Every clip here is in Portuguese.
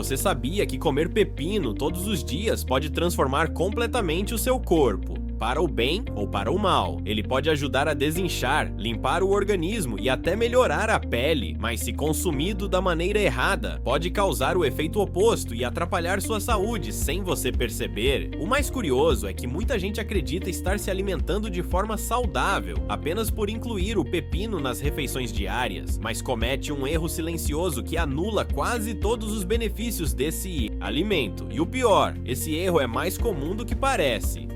você sabia que comer pepino todos os dias pode transformar completamente o seu corpo? Para o bem ou para o mal. Ele pode ajudar a desinchar, limpar o organismo e até melhorar a pele, mas se consumido da maneira errada, pode causar o efeito oposto e atrapalhar sua saúde sem você perceber. O mais curioso é que muita gente acredita estar se alimentando de forma saudável apenas por incluir o pepino nas refeições diárias, mas comete um erro silencioso que anula quase todos os benefícios desse alimento. E o pior, esse erro é mais comum do que parece.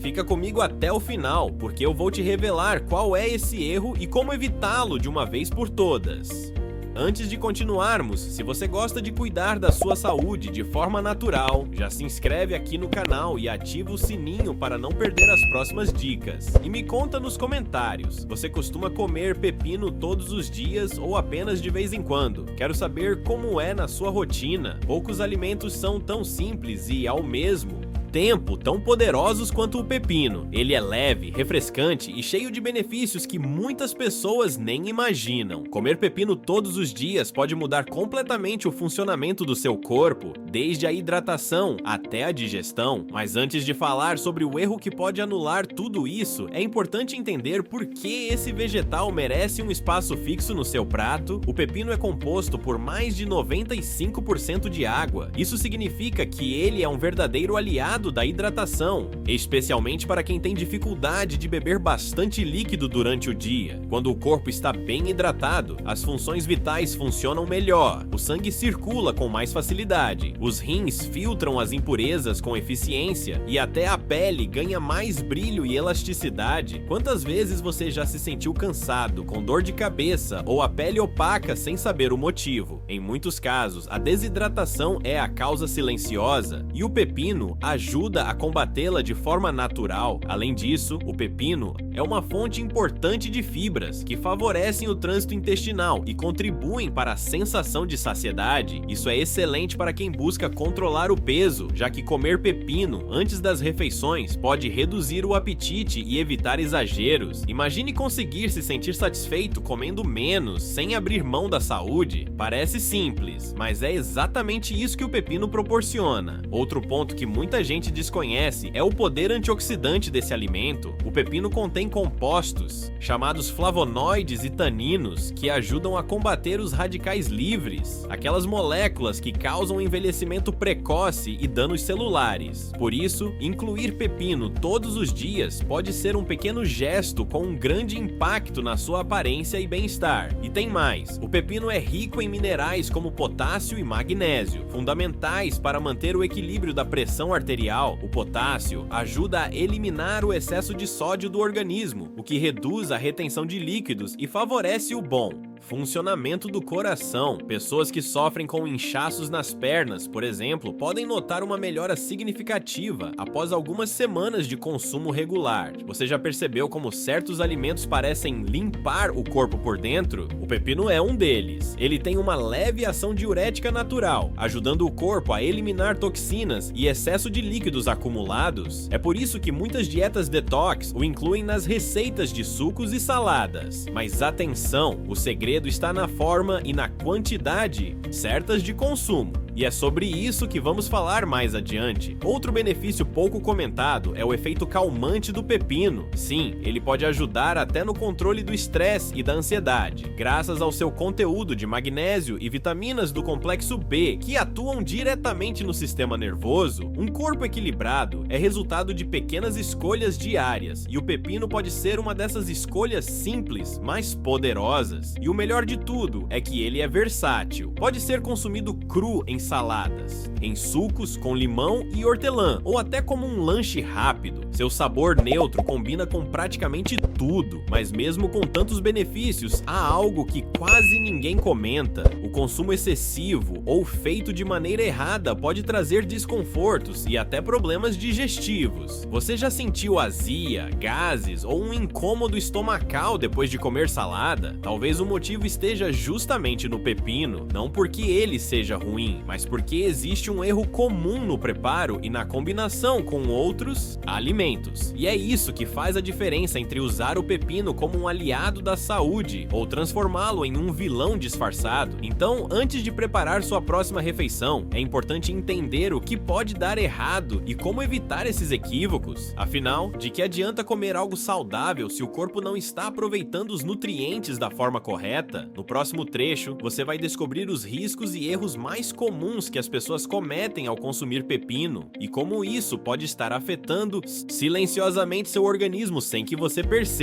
Fica comigo até o final, porque eu vou te revelar qual é esse erro e como evitá-lo de uma vez por todas. Antes de continuarmos, se você gosta de cuidar da sua saúde de forma natural, já se inscreve aqui no canal e ativa o sininho para não perder as próximas dicas. E me conta nos comentários, você costuma comer pepino todos os dias ou apenas de vez em quando? Quero saber como é na sua rotina. Poucos alimentos são tão simples e, ao mesmo tempo, tão poderosos quanto o pepino. Ele é leve, refrescante e cheio de benefícios que muitas pessoas nem imaginam. Comer pepino todos os dias pode mudar completamente o funcionamento do seu corpo, desde a hidratação até a digestão. Mas antes de falar sobre o erro que pode anular tudo isso, é importante entender por que esse vegetal merece um espaço fixo no seu prato. O pepino é composto por mais de 95% de água. Isso significa que ele é um verdadeiro aliado da hidratação, especialmente para quem tem dificuldade de beber bastante líquido durante o dia. Quando o corpo está bem hidratado, as funções vitais funcionam melhor, o sangue circula com mais facilidade, os rins filtram as impurezas com eficiência e até a pele ganha mais brilho e elasticidade. Quantas vezes você já se sentiu cansado, com dor de cabeça ou a pele opaca sem saber o motivo? Em muitos casos, a desidratação é a causa silenciosa e o pepino ajuda a combatê-la de forma natural. Além disso, o pepino é uma fonte importante de fibras que favorecem o trânsito intestinal e contribuem para a sensação de saciedade. Isso é excelente para quem busca controlar o peso, já que comer pepino antes das refeições pode reduzir o apetite e evitar exageros. Imagine conseguir se sentir satisfeito comendo menos, sem abrir mão da saúde. Parece simples, mas é exatamente isso que o pepino proporciona. Outro ponto que muita gente desconhece é o poder antioxidante desse alimento. O pepino contém compostos chamados flavonoides e taninos que ajudam a combater os radicais livres, aquelas moléculas que causam envelhecimento precoce e danos celulares. Por isso, incluir pepino todos os dias pode ser um pequeno gesto com um grande impacto na sua aparência e bem-estar. E tem mais, o pepino é rico em minerais como potássio e magnésio, fundamentais para manter o equilíbrio da pressão arterial. O potássio ajuda a eliminar o excesso de sódio do organismo, o que reduz a retenção de líquidos e favorece o bom funcionamento do coração. Pessoas que sofrem com inchaços nas pernas, por exemplo, podem notar uma melhora significativa após algumas semanas de consumo regular. Você já percebeu como certos alimentos parecem limpar o corpo por dentro? O pepino é um deles. Ele tem uma leve ação diurética natural, ajudando o corpo a eliminar toxinas e excesso de líquidos acumulados. É por isso que muitas dietas detox o incluem nas receitas de sucos e saladas. Mas atenção, o segredo está na forma e na quantidade certas de consumo. E é sobre isso que vamos falar mais adiante. Outro benefício pouco comentado é o efeito calmante do pepino. Sim, ele pode ajudar até no controle do estresse e da ansiedade, graças ao seu conteúdo de magnésio e vitaminas do complexo B, que atuam diretamente no sistema nervoso. Um corpo equilibrado é resultado de pequenas escolhas diárias, e o pepino pode ser uma dessas escolhas simples, mas poderosas. E o melhor de tudo é que ele é versátil. Pode ser consumido cru em saladas, em sucos com limão e hortelã, ou até como um lanche rápido. Seu sabor neutro combina com praticamente tudo, mas mesmo com tantos benefícios, há algo que quase ninguém comenta. O consumo excessivo ou feito de maneira errada pode trazer desconfortos e até problemas digestivos. Você já sentiu azia, gases ou um incômodo estomacal depois de comer salada? Talvez o motivo esteja justamente no pepino, não porque ele seja ruim, mas porque existe um erro comum no preparo e na combinação com outros alimentos. E é isso que faz a diferença entre usar usar o pepino como um aliado da saúde ou transformá-lo em um vilão disfarçado. Então, antes de preparar sua próxima refeição, é importante entender o que pode dar errado e como evitar esses equívocos. Afinal, de que adianta comer algo saudável se o corpo não está aproveitando os nutrientes da forma correta? No próximo trecho, você vai descobrir os riscos e erros mais comuns que as pessoas cometem ao consumir pepino e como isso pode estar afetando silenciosamente seu organismo sem que você perceba.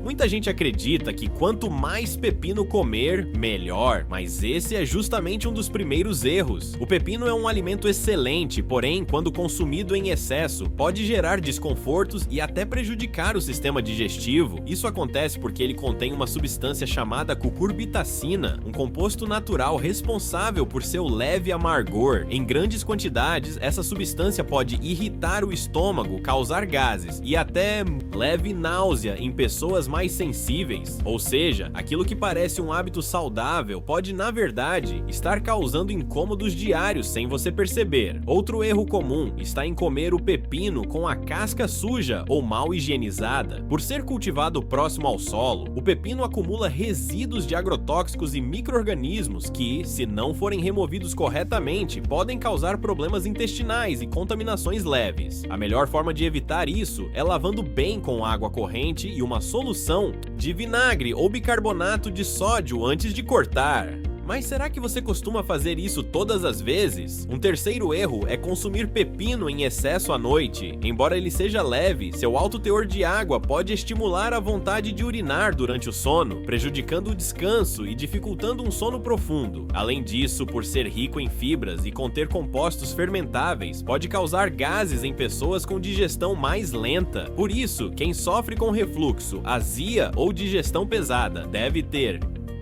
Muita gente acredita que quanto mais pepino comer, melhor, mas esse é justamente um dos primeiros erros. O pepino é um alimento excelente, porém, quando consumido em excesso, pode gerar desconfortos e até prejudicar o sistema digestivo. Isso acontece porque ele contém uma substância chamada cucurbitacina, um composto natural responsável por seu leve amargor. Em grandes quantidades, essa substância pode irritar o estômago, causar gases e até leve náusea em pessoas mais sensíveis. Ou seja, aquilo que parece um hábito saudável pode, na verdade, estar causando incômodos diários sem você perceber. Outro erro comum está em comer o pepino com a casca suja ou mal higienizada. Por ser cultivado próximo ao solo, o pepino acumula resíduos de agrotóxicos e micro-organismos que, se não forem removidos corretamente, podem causar problemas intestinais e contaminações leves. A melhor forma de evitar isso é lavando bem com água corrente e uma solução de vinagre ou bicarbonato de sódio antes de cortar. Mas será que você costuma fazer isso todas as vezes? Um terceiro erro é consumir pepino em excesso à noite. Embora ele seja leve, seu alto teor de água pode estimular a vontade de urinar durante o sono, prejudicando o descanso e dificultando um sono profundo. Além disso, por ser rico em fibras e conter compostos fermentáveis, pode causar gases em pessoas com digestão mais lenta. Por isso, quem sofre com refluxo, azia ou digestão pesada deve ter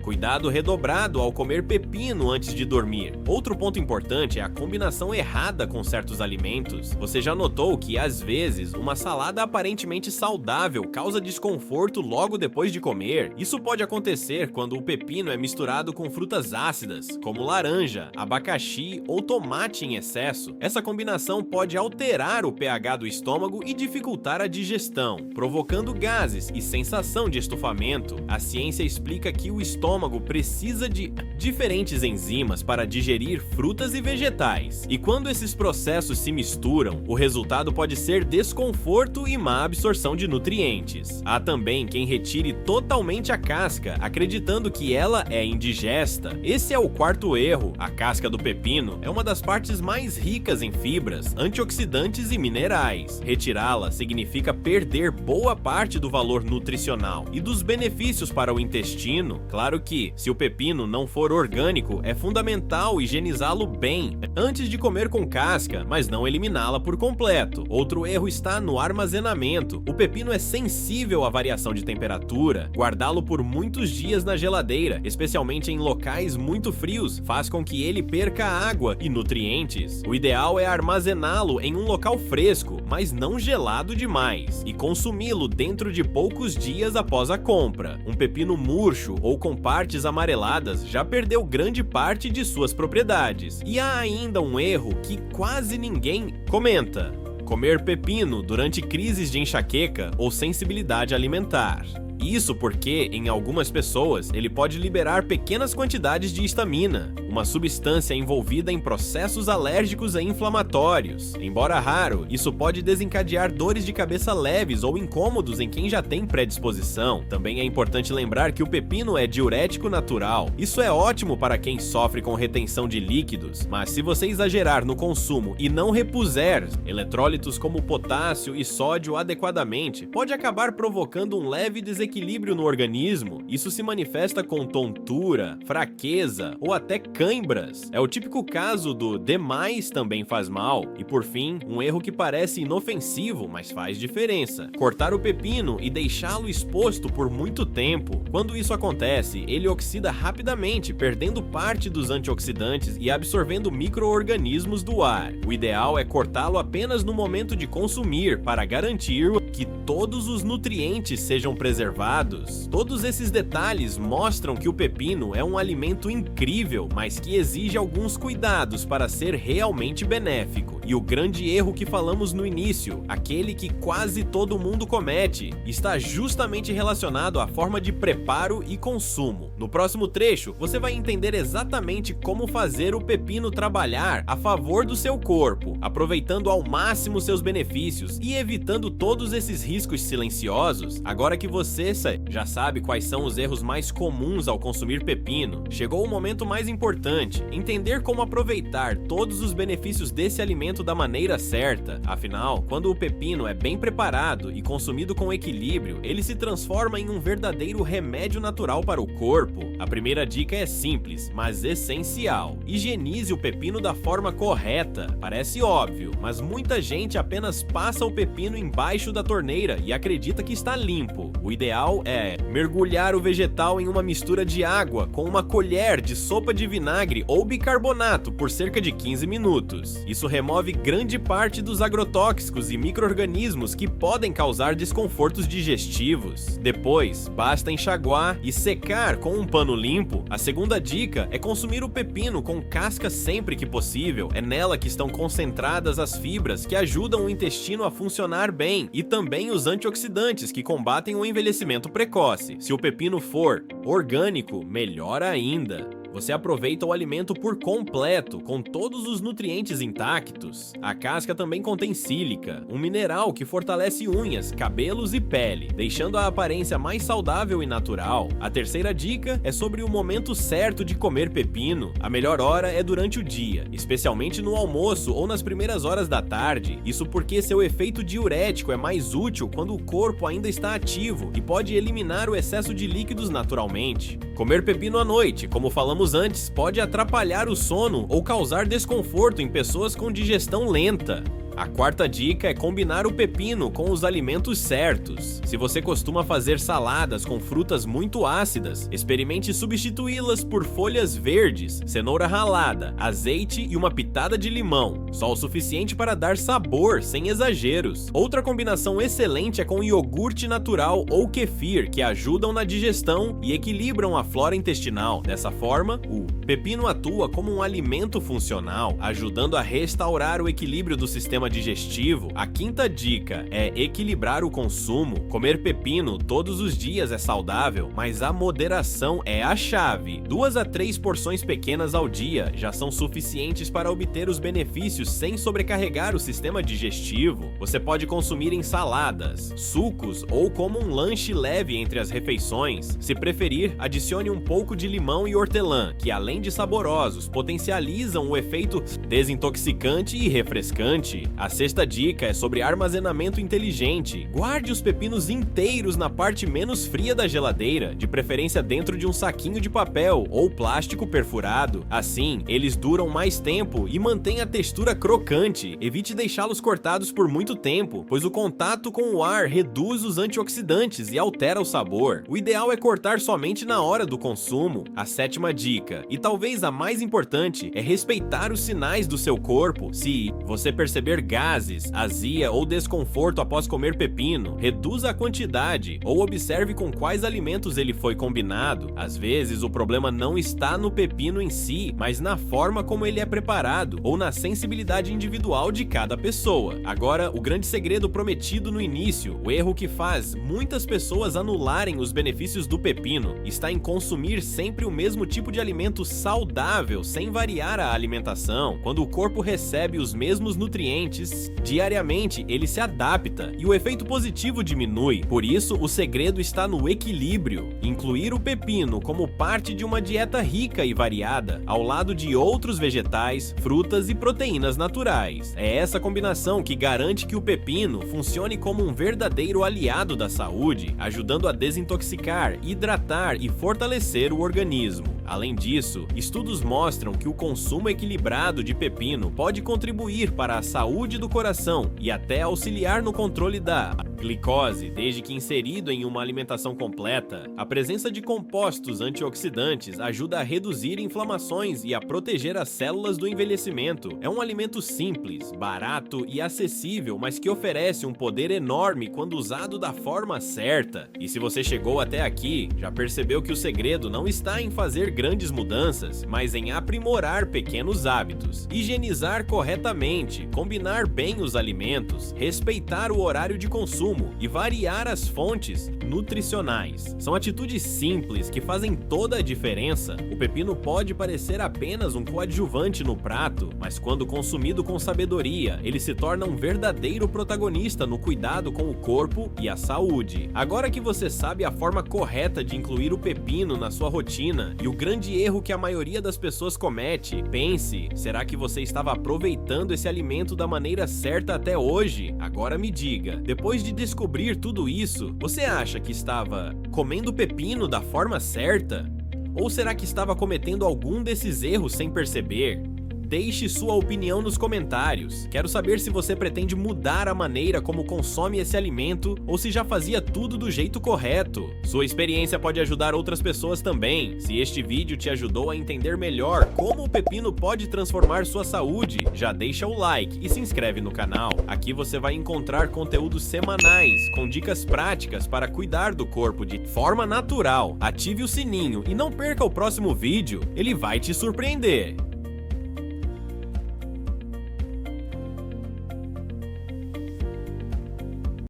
cuidado redobrado ao comer pepino antes de dormir. Outro ponto importante é a combinação errada com certos alimentos. Você já notou que, às vezes, uma salada aparentemente saudável causa desconforto logo depois de comer? Isso pode acontecer quando o pepino é misturado com frutas ácidas, como laranja, abacaxi ou tomate em excesso. Essa combinação pode alterar o pH do estômago e dificultar a digestão, provocando gases e sensação de estufamento. A ciência explica que o estômago precisa de diferentes enzimas para digerir frutas e vegetais. E quando esses processos se misturam, o resultado pode ser desconforto e má absorção de nutrientes. Há também quem retire totalmente a casca, acreditando que ela é indigesta. Esse é o quarto erro. A casca do pepino é uma das partes mais ricas em fibras, antioxidantes e minerais. Retirá-la significa perder boa parte do valor nutricional e dos benefícios para o intestino. Claro que, se o pepino não for orgânico, é fundamental higienizá-lo bem antes de comer com casca, mas não eliminá-la por completo. Outro erro está no armazenamento. O pepino é sensível à variação de temperatura. Guardá-lo por muitos dias na geladeira, especialmente em locais muito frios, faz com que ele perca água e nutrientes. O ideal é armazená-lo em um local fresco, mas não gelado demais, e consumi-lo dentro de poucos dias após a compra. Um pepino murcho ou com partes amareladas já perdeu grande parte de suas propriedades. E há ainda um erro que quase ninguém comenta: comer pepino durante crises de enxaqueca ou sensibilidade alimentar. Isso porque, em algumas pessoas, ele pode liberar pequenas quantidades de histamina, uma substância envolvida em processos alérgicos e inflamatórios. Embora raro, isso pode desencadear dores de cabeça leves ou incômodos em quem já tem predisposição. Também é importante lembrar que o pepino é diurético natural. Isso é ótimo para quem sofre com retenção de líquidos, mas se você exagerar no consumo e não repuser eletrólitos como potássio e sódio adequadamente, pode acabar provocando um leve desequilíbrio no organismo. Isso se manifesta com tontura, fraqueza ou até cãibras. É o típico caso do demais também faz mal. E por fim, um erro que parece inofensivo, mas faz diferença: cortar o pepino e deixá-lo exposto por muito tempo. Quando isso acontece, ele oxida rapidamente, perdendo parte dos antioxidantes e absorvendo micro-organismos do ar. O ideal é cortá-lo apenas no momento de consumir, para garantir que todos os nutrientes sejam preservados. preservados. Todos esses detalhes mostram que o pepino é um alimento incrível, mas que exige alguns cuidados para ser realmente benéfico. E o grande erro que falamos no início, aquele que quase todo mundo comete, está justamente relacionado à forma de preparo e consumo. No próximo trecho, você vai entender exatamente como fazer o pepino trabalhar a favor do seu corpo, aproveitando ao máximo seus benefícios e evitando todos esses riscos silenciosos. Agora que você já sabe quais são os erros mais comuns ao consumir pepino, chegou o momento mais importante: entender como aproveitar todos os benefícios desse alimento da maneira certa. Afinal, quando o pepino é bem preparado e consumido com equilíbrio, ele se transforma em um verdadeiro remédio natural para o corpo. A primeira dica é simples, mas essencial: higienize o pepino da forma correta. Parece óbvio, mas muita gente apenas passa o pepino embaixo da torneira e acredita que está limpo. O ideal é mergulhar o vegetal em uma mistura de água com uma colher de sopa de vinagre ou bicarbonato por cerca de 15 minutos. Isso remove grande parte dos agrotóxicos e micro-organismos que podem causar desconfortos digestivos. Depois, basta enxaguar e secar com um pano limpo. A segunda dica é consumir o pepino com casca sempre que possível. É nela que estão concentradas as fibras que ajudam o intestino a funcionar bem e também os antioxidantes que combatem o envelhecimento precoce. Se o pepino for orgânico, melhor ainda. Você aproveita o alimento por completo, com todos os nutrientes intactos. A casca também contém sílica, um mineral que fortalece unhas, cabelos e pele, deixando a aparência mais saudável e natural. A terceira dica é sobre o momento certo de comer pepino. A melhor hora é durante o dia, especialmente no almoço ou nas primeiras horas da tarde. Isso porque seu efeito diurético é mais útil quando o corpo ainda está ativo e pode eliminar o excesso de líquidos naturalmente. Comer pepino à noite, como falamos antes, pode atrapalhar o sono ou causar desconforto em pessoas com digestão lenta. A quarta dica é combinar o pepino com os alimentos certos. Se você costuma fazer saladas com frutas muito ácidas, experimente substituí-las por folhas verdes, cenoura ralada, azeite e uma pitada de limão, só o suficiente para dar sabor, sem exageros. Outra combinação excelente é com iogurte natural ou kefir, que ajudam na digestão e equilibram a flora intestinal. Dessa forma, o pepino atua como um alimento funcional, ajudando a restaurar o equilíbrio do sistema digestivo. A quinta dica é equilibrar o consumo. Comer pepino todos os dias é saudável, mas a moderação é a chave. 2 a 3 porções pequenas ao dia já são suficientes para obter os benefícios sem sobrecarregar o sistema digestivo. Você pode consumir em saladas, sucos ou como um lanche leve entre as refeições. Se preferir, adicione um pouco de limão e hortelã, que além de saborosos, potencializam o efeito desintoxicante e refrescante. A sexta dica é sobre armazenamento inteligente. Guarde os pepinos inteiros na parte menos fria da geladeira, de preferência dentro de um saquinho de papel ou plástico perfurado. Assim, eles duram mais tempo e mantêm a textura crocante. Evite deixá-los cortados por muito tempo, pois o contato com o ar reduz os antioxidantes e altera o sabor. O ideal é cortar somente na hora do consumo. A sétima dica, e talvez a mais importante, é respeitar os sinais do seu corpo. Se você perceber gases, azia ou desconforto após comer pepino, reduza a quantidade ou observe com quais alimentos ele foi combinado. Às vezes, o problema não está no pepino em si, mas na forma como ele é preparado ou na sensibilidade individual de cada pessoa. Agora, o grande segredo prometido no início, o erro que faz muitas pessoas anularem os benefícios do pepino, está em consumir sempre o mesmo tipo de alimento saudável, sem variar a alimentação. Quando o corpo recebe os mesmos nutrientes diariamente, ele se adapta e o efeito positivo diminui. Por isso, o segredo está no equilíbrio. Incluir o pepino como parte de uma dieta rica e variada, ao lado de outros vegetais, frutas e proteínas naturais. É essa combinação que garante que o pepino funcione como um verdadeiro aliado da saúde, ajudando a desintoxicar, hidratar e fortalecer o organismo. Além disso, estudos mostram que o consumo equilibrado de pepino pode contribuir para a saúde do coração e até auxiliar no controle da Glicose, desde que inserido em uma alimentação completa, a presença de compostos antioxidantes ajuda a reduzir inflamações e a proteger as células do envelhecimento. É um alimento simples, barato e acessível, mas que oferece um poder enorme quando usado da forma certa. E se você chegou até aqui, já percebeu que o segredo não está em fazer grandes mudanças, mas em aprimorar pequenos hábitos, higienizar corretamente, combinar bem os alimentos, respeitar o horário de consumo e variar as fontes nutricionais. São atitudes simples que fazem toda a diferença. O pepino pode parecer apenas um coadjuvante no prato, mas quando consumido com sabedoria, ele se torna um verdadeiro protagonista no cuidado com o corpo e a saúde. Agora que você sabe a forma correta de incluir o pepino na sua rotina e o grande erro que a maioria das pessoas comete, pense, será que você estava aproveitando esse alimento da maneira certa até hoje? Agora me diga, depois de descobrir tudo isso, você acha que estava comendo pepino da forma certa? Ou será que estava cometendo algum desses erros sem perceber? Deixe sua opinião nos comentários. Quero saber se você pretende mudar a maneira como consome esse alimento ou se já fazia tudo do jeito correto. Sua experiência pode ajudar outras pessoas também. Se este vídeo te ajudou a entender melhor como o pepino pode transformar sua saúde, já deixa o like e se inscreve no canal. Aqui você vai encontrar conteúdos semanais com dicas práticas para cuidar do corpo de forma natural. Ative o sininho e não perca o próximo vídeo, ele vai te surpreender.